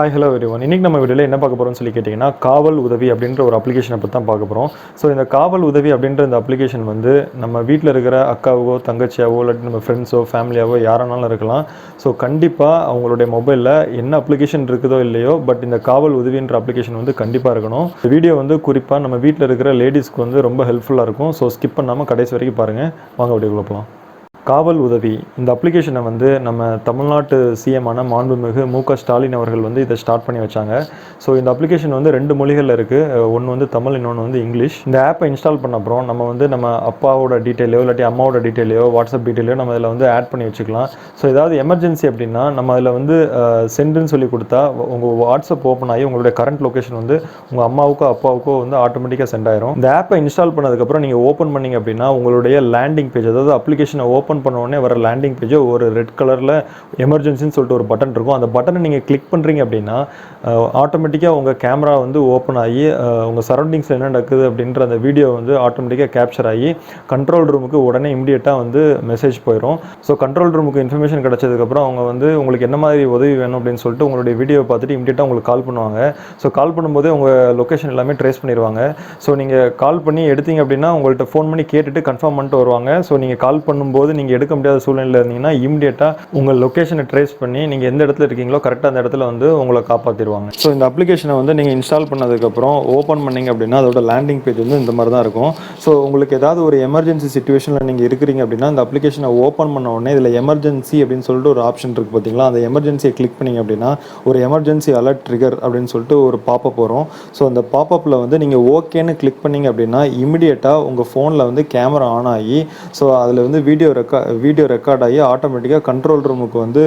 Hi hello everyone. இன்றைக்கி நம்ம வீடியோவில் என்ன பார்க்க போகிறோம்னு சொல்லி கேட்டிங்கன்னா, காவல் உதவி அப்படின்ற ஒரு அப்ளிகேஷனை பற்றி தான் பார்க்க போகிறோம். ஸோ இந்த காவல் உதவி அப்படின்ற இந்த அப்ளிகேஷன் வந்து நம்ம வீட்டில் இருக்கிற அக்காவோ தங்கச்சியாவோ இல்லாட்டி நம்ம ஃப்ரெண்ட்ஸோ ஃபேமிலியாவோ யாரானாலும் இருக்கலாம். ஸோ கண்டிப்பாக அவங்களுடைய மொபைலில் என்ன அப்ளிகேஷன் இருக்குதோ இல்லையோ, பட் இந்த காவல் உதவின்ற அப்ளிகேஷன் வந்து கண்டிப்பாக இருக்கணும். இந்த வீடியோ வந்து குறிப்பாக நம்ம வீட்டில் இருக்கிற லேடிஸ்க்கு வந்து ரொம்ப ஹெல்ப்ஃபுல்லாக இருக்கும். ஸோ ஸ்கிப் பண்ணாமல் கடைசி வரைக்கும் பாருங்கள். வாங்க வீடியோக்குள்ள போகலாம். காவல் உதவி இந்த அப்ளிகேஷனை வந்து நம்ம தமிழ்நாட்டு சிஎமான மாண்புமிகு மு.க. ஸ்டாலின் அவர்கள் வந்து இதை ஸ்டார்ட் பண்ணி வச்சாங்க. ஸோ இந்த அப்ளிகேஷன் வந்து 2 மொழிகளில் இருக்குது. ஒன்று வந்து தமிழ், இன்னொன்று வந்து இங்கிலீஷ். இந்த ஆப்பை இன்ஸ்டால் பண்ண அப்புறம் நம்ம வந்து நம்ம அப்பாவோட டீட்டெயிலையோ இல்லாட்டி அம்மாவோட டீட்டெயிலையோ வாட்ஸ்அப் டீட்டெயிலையோ நம்ம இதில் வந்து ஆட் பண்ணி வச்சுக்கலாம். ஸோ ஏதாவது எமர்ஜென்சி அப்படின்னா நம்ம அதில் வந்து சென்டுன்னு சொல்லி கொடுத்தா உங்கள் வாட்ஸ்அப் ஓப்பன் ஆகி உங்களுடைய கரண்ட் லொக்கேஷன் வந்து உங்கள் அம்மாவுக்கோ அப்பாவுக்கோ வந்து ஆட்டோமேட்டிக்காக சென்ட் ஆயிரும். இந்த ஆப்பை இன்ஸ்டால் பண்ணதுக்கப்புறம் நீங்கள் ஓப்பன் பண்ணிங்க அப்படின்னா உங்களுடைய லேண்டிங் பேஜ், அதாவது அப்ளிகேஷனை ஓப்பன் பண்ண உடனே வர லேண்டிங் பேஜ் ஒரு ரெட் கலரில் எமர்ஜென்சின்னு சொல்லிட்டு ஒரு பட்டன் இருக்கும். அந்த பட்டனை நீங்கள் கிளிக் பண்ணுறீங்க அப்படின்னா ஆட்டோமேட்டிக்காக உங்கள் கேமரா வந்து ஓப்பன் ஆகி உங்கள் சரௌண்டிங்ஸில் என்ன நடக்குது அப்படின்ற அந்த வீடியோ வந்து ஆட்டோமேட்டிக்காக கேப்சர் ஆகி கண்ட்ரோல் ரூமுக்கு உடனே இமிடியேட்டாக வந்து மெசேஜ் போயிடும். ஸோ கண்ட்ரோல் ரூமுக்கு இன்ஃபர்மேஷன் கிடச்சதுக்கப்புறம் அவங்க வந்து உங்களுக்கு என்ன மாதிரி உதவி வேணும் அப்படின்னு சொல்லிட்டு உங்களுடைய வீடியோ பார்த்துட்டு இமிடியேட்டாக உங்களுக்கு கால் பண்ணுவாங்க. ஸோ கால் பண்ணும்போதே உங்கள் லொக்கேஷன் எல்லாமே ட்ரேஸ் பண்ணிடுவாங்க. ஸோ நீங்கள் கால் பண்ணி எடுத்தீங்க அப்படின்னா உங்கள்கிட்ட ஃபோன் பண்ணி கேட்டுட்டு கன்ஃபார்ம் பண்ணிட்டு வருவாங்க. ஸோ நீங்கள் கால் பண்ணும்போது நீங்கள் எடுக்க முடியாத சூழ்நிலையில் இருந்தீங்கன்னா இமிடியேட்டாக உங்கள் லொக்கேஷனை ட்ரேஸ் பண்ணி நீங்கள் எந்த இடத்துல இருக்கீங்களோ கரெக்டாக அந்த இடத்துல வந்து உங்களை காப்பாற்றிடுவாங்க. ஸோ இந்த அப்ளிகேஷனை வந்து நீங்கள் இன்ஸ்டால் பண்ணதுக்கப்புறம் ஓப்பன் பண்ணிங்க அப்படின்னா அதோட லேண்டிங் பேஜ் வந்து இந்த மாதிரி தான் இருக்கும். ஸோ உங்களுக்கு ஏதாவது ஒரு எமர்ஜென்சி சுச்சுவேஷனில் நீங்கள் இருக்கிறீங்க அப்படின்னா இந்த அப்ளிகேஷனை ஓப்பன் பண்ண உடனே இதில் எமர்ஜென்சி அப்படின்னு சொல்லிட்டு ஒரு ஆப்ஷன் இருக்குது பார்த்தீங்களா, அந்த எமர்ஜென்சியை கிளிக் பண்ணிங்க அப்படின்னா ஒரு எமர்ஜென்சி அலர்ட் ட்ரிகர் அப்படின்னு சொல்லிட்டு ஒரு பாப்பப் வரும். ஸோ அந்த பாப்பப்பில் வந்து நீங்கள் ஓகேன்னு கிளிக் பண்ணிங்க அப்படின்னா இமிடியேட்டாக உங்கள் ஃபோனில் வந்து கேமரா ஆன் ஆகி ஸோ அதில் வந்து வீடியோ ரெக்கார்ட் ஆகி ஆட்டோமேட்டிக்காக கண்ட்ரோல் ரூமுக்கு வந்து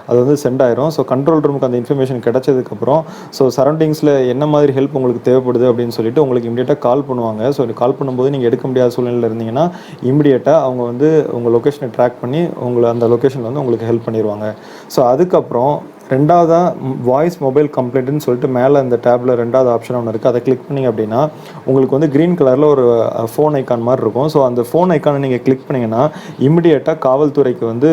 அது வந்து சென்ட் ஆயிரும். ஸோ கண்ட்ரோல் ரூமுக்கு அந்த இன்ஃபர்மேஷன் கிடைச்சதுக்கப்புறம் ஸோ சரௌண்டிங்ஸில் என்ன மாதிரி ஹெல்ப் உங்களுக்கு தேவைப்படுது அப்படின்னு சொல்லிட்டு உங்களுக்கு இமிடியேட்டாக கால் பண்ணுவாங்க. ஸோ கால் பண்ணும்போது நீங்கள் எடுக்க முடியாத சூழ்நிலையில் இருந்தீங்கன்னா இமிடியேட்டாக அவங்க வந்து உங்கள் லொக்கேஷனை ட்ராக் பண்ணி உங்களை அந்த லொக்கேஷனில் வந்து உங்களுக்கு ஹெல்ப் பண்ணிடுவாங்க. ஸோ அதுக்கப்புறம் ரெண்டாவதாக வாய்ஸ் மொபைல் கம்ப்ளைண்ட்னு சொல்லிட்டு மேலே இந்த டேப்பில் ரெண்டாவது ஆப்ஷன் ஒன்று இருக்குது. அதை கிளிக் பண்ணிங்க அப்படின்னா உங்களுக்கு வந்து க்ரீன் கலரில் ஒரு ஃபோன் ஐக்கான் மாதிரி இருக்கும். ஸோ அந்த ஃபோன் ஐக்கானை நீங்கள் கிளிக் பண்ணிங்கன்னா இமிடியேட்டாக காவல்துறைக்கு வந்து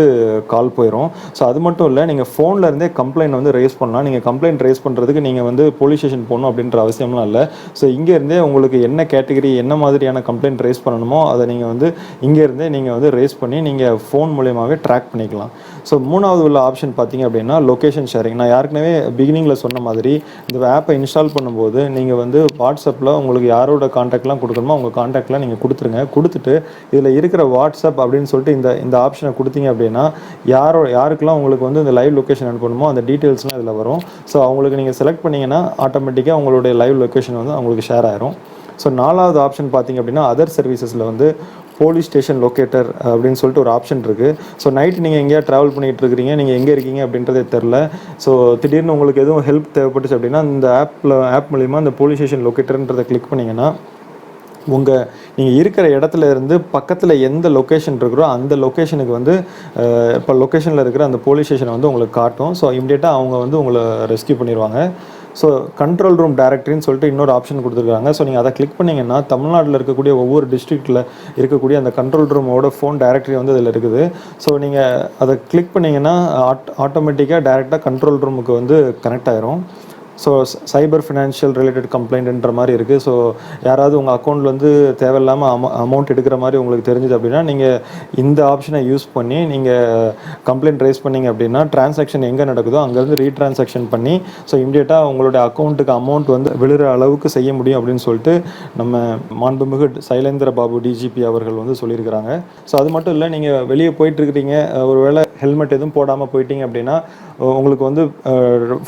கால் போயிடும். ஸோ அது மட்டும் இல்லை, நீங்கள் ஃபோனில் இருந்தே கம்ப்ளைண்ட் வந்து ரேஸ் பண்ணலாம். நீங்கள் கம்ப்ளைண்ட் ரேஸ் பண்ணுறதுக்கு நீங்கள் வந்து போலீஸ் ஸ்டேஷன் போகணும் அப்படின்ற அவசியம்லாம் இல்லை. ஸோ இங்கேருந்தே உங்களுக்கு என்ன கேட்டகரி என்ன மாதிரியான கம்ப்ளைண்ட் ரேஸ் பண்ணணுமோ அதை நீங்கள் வந்து இங்கேருந்தே நீங்கள் வந்து ரேஸ் பண்ணி நீங்கள் ஃபோன் மூலியமாகவே ட்ராக் பண்ணிக்கலாம். ஸோ மூணாவது உள்ள ஆப்ஷன் பார்த்தீங்க அப்படின்னா லொக்கேஷன் ஷேரிங். நான் ஏற்கனவே பிகினிங்கில் சொன்ன மாதிரி இந்த ஆப்பை இன்ஸ்டால் பண்ணும்போது நீங்கள் வந்து வாட்ஸ்அப்பில் உங்களுக்கு யாரோட காண்டாக்ட்லாம் கொடுக்கணுமோ உங்கள் காண்டாக்ட்லாம் நீங்கள் கொடுத்துட்டு இதில் இருக்கிற வாட்ஸ்அப் அப்படின்னு சொல்லிட்டு இந்த ஆப்ஷனை கொடுத்தீங்க அப்படின்னா யாருக்கெல்லாம் உங்களுக்கு வந்து இந்த லைவ் லொக்கேஷன் அனுப்பணுமோ அந்த டீட்டெயில்ஸ்லாம் இதில் வரும். ஸோ அவங்களுக்கு நீங்கள் செலக்ட் பண்ணிங்கன்னா ஆட்டோமேட்டிக்காக உங்களுடைய லைவ் லொக்கேஷன் வந்து அவங்களுக்கு ஷேர் ஆயிரும். ஸோ நாலாவது ஆப்ஷன் பார்த்தீங்க அப்படின்னா அதர் சர்வீசஸில் வந்து போலீஸ் ஸ்டேஷன் லொக்கேட்டர் அப்படின்னு சொல்லிட்டு ஒரு ஆப்ஷன் இருக்குது. ஸோ நைட்டு நீங்கள் எங்கேயா ட்ராவல் பண்ணிகிட்டு இருக்கிறீங்க, நீங்கள் எங்கே இருக்கீங்க அப்படின்றதே தெரில, ஸோ திடீர்னு உங்களுக்கு எதுவும் ஹெல்ப் தேவைப்பட்டுச்சு அப்படின்னா இந்த ஆப் மூலிமா இந்த போலீஸ் ஸ்டேஷன் லொக்கேட்டர்ன்றதை கிளிக் பண்ணிங்கன்னா நீங்கள் இருக்கிற இடத்துல இருந்து பக்கத்தில் எந்த லொக்கேஷன் இருக்கிறோ அந்த லொக்கேஷனுக்கு வந்து இப்போ லொக்கேஷனில் இருக்கிற அந்த போலீஸ் ஸ்டேஷனை வந்து உங்களுக்கு காட்டும். ஸோ இமிடியேட்டாக அவங்க வந்து உங்களை ரெஸ்க்யூ பண்ணிடுவாங்க. ஸோ கண்ட்ரோல் ரூம் டைரக்டரின்னு சொல்லிட்டு இன்னொரு ஆப்ஷன் கொடுத்துருக்காங்க. ஸோ நீங்கள் அதை கிளிக் பண்ணிங்கன்னா தமிழ்நாட்டில் இருக்கக்கூடிய ஒவ்வொரு டிஸ்ட்ரிக்டில் இருக்கக்கூடிய அந்த கண்ட்ரோல் ரூமோட ஃபோன் டைரக்டரி வந்து இதில் இருக்குது. ஸோ நீங்கள் அதை கிளிக் பண்ணிங்கன்னா ஆட்டோமேட்டிக்காக டைரெக்டாக கண்ட்ரோல் ரூமுக்கு வந்து கனெக்ட் ஆயிரும். ஸோ சைபர் ஃபினான்ஷியல் ரிலேட்டட் கம்ப்ளைண்ட்ன்ற மாதிரி இருக்குது. ஸோ யாராவது உங்கள் அக்கௌண்ட்டில் வந்து தேவையில்லாமல் அமௌண்ட் எடுக்கிற மாதிரி உங்களுக்கு தெரிஞ்சுது அப்படின்னா நீங்கள் இந்த ஆப்ஷனை யூஸ் பண்ணி நீங்கள் கம்ப்ளைண்ட் ரைஸ் பண்ணிங்க அப்படின்னா டிரான்சாக்ஷன் எங்கே நடக்குதோ அங்கேருந்து ரீட்ரான்சாக்ஷன் பண்ணி ஸோ இமிடியேட்டாக உங்களுடைய அக்கௌண்ட்டுக்கு அமௌண்ட் வந்து விழுற அளவுக்கு செய்ய முடியும் அப்படின்னு சொல்லிட்டு நம்ம மாண்புமிகு சைலேந்திர பாபு டிஜிபி அவர்கள் வந்து சொல்லியிருக்கிறாங்க. ஸோ அது மட்டும் இல்லை, நீங்கள் வெளியே போயிட்டுருக்கிறீங்க, ஒருவேளை ஹெல்மெட் எதுவும் போடாமல் போயிட்டீங்க அப்படின்னா உங்களுக்கு வந்து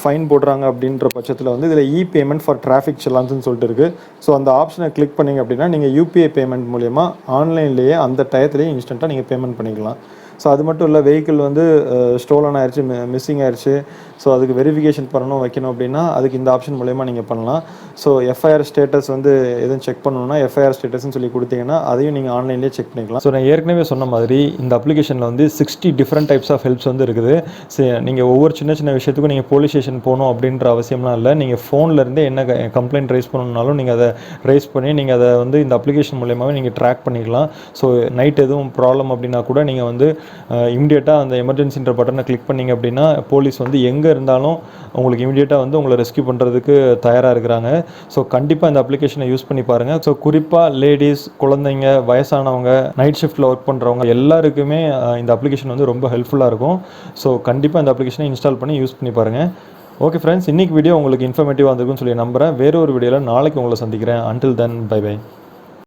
ஃபைன் போடுறாங்க அப்படின்ற பட்சத்தில் வந்து இதில் பேமெண்ட் ஃபார் டிராஃபிக் செலான்ஸ்னு சொல்லிட்டு இருக்குது. ஸோ அந்த ஆப்ஷனை கிளிக் பண்ணிங்க அப்படின்னா நீங்கள் யூபிஐ பேமெண்ட் மூலயமா ஆன்லைன்லேயே அந்த டயத்துலேயே இன்ஸ்டண்ட்டாக நீங்கள் பேமெண்ட் பண்ணிக்கலாம். ஸோ அது மட்டும் இல்லை, வெஹிக்கிள் வந்து ஸ்டோலன் ஆயிடுச்சு, மிஸ்ஸிங் ஆயிடுச்சு, ஸோ அதுக்கு வெரிஃபிகேஷன் வைக்கணும் அப்படின்னா அதுக்கு இந்த ஆப்ஷன் மூலயமா நீங்கள் பண்ணலாம். ஸோ எஃப்ஐஆர் ஸ்டேட்டஸ் வந்து எதுவும் செக் பண்ணணும்னா எஃப்ஐஆர் ஸ்டேட்டஸ்ன்னு சொல்லி கொடுத்தீங்கன்னா அதையும் நீங்கள் ஆன்லைன்லேயே செக் பண்ணிக்கலாம். ஸோ நான் ஏற்கனவே சொன்ன மாதிரி இந்த அப்ளிகேஷனில் வந்து 60 டிஃப்ரெண்ட் டைப்ஸ் ஆஃப் ஹெல்ப்ஸ் வந்து இருக்குது. நீங்கள் ஒவ்வொரு சின்ன விஷயத்துக்கும் நீங்கள் போலீஸ் ஸ்டேஷன் போகணும் அப்படின்ற அவசியம்லாம் இல்லை. நீங்கள் ஃபோன்லேருந்தே என்ன கம்ப்ளைண்ட் ரைஸ் பண்ணணுன்னாலும் நீங்கள் அதை ரைஸ் பண்ணி நீங்கள் அதை வந்து இந்த அப்ளிகேஷன் மூலயமாவே நீங்கள் ட்ராக் பண்ணிக்கலாம். ஸோ நைட் எதுவும் ப்ராப்ளம் அப்படின்னா கூட நீங்கள் வந்து இமிடியேட்டாக அந்த எமர்ஜென்சின்ற பட்டனை கிளிக் பண்ணிங்க அப்படின்னா போலீஸ் வந்து எங்கே எங்கே இருந்தாலும் உங்களுக்கு இமீடியட்டாக வந்து உங்களை ரெஸ்க்யூ பண்ணுறதுக்கு தயாராக இருக்கிறாங்க. ஸோ கண்டிப்பாக இந்த அப்ளிகேஷனை யூஸ் பண்ணி பாருங்கள். ஸோ குறிப்பாக லேடிஸ், குழந்தைங்க, வயசானவங்க, நைட் ஷிஃப்ட்டில் ஒர்க் பண்ணுறவங்க எல்லாருக்குமே இந்த அப்ளிகேஷன் வந்து ரொம்ப ஹெல்ப்ஃபுல்லாக இருக்கும். ஸோ கண்டிப்பாக இந்த அப்ளிகேஷனை இன்ஸ்டால் பண்ணி யூஸ் பண்ணி பாருங்கள். ஓகே ஃப்ரெண்ட்ஸ், இன்றைக்கி வீடியோ உங்களுக்கு இன்ஃபர்மேட்டிவாக இருந்திருக்குன்னு சொல்லி நம்புகிறேன். வேறு ஒரு வீடியோவில் நாளைக்கு உங்களை சந்திக்கிறேன். Until then, bye by.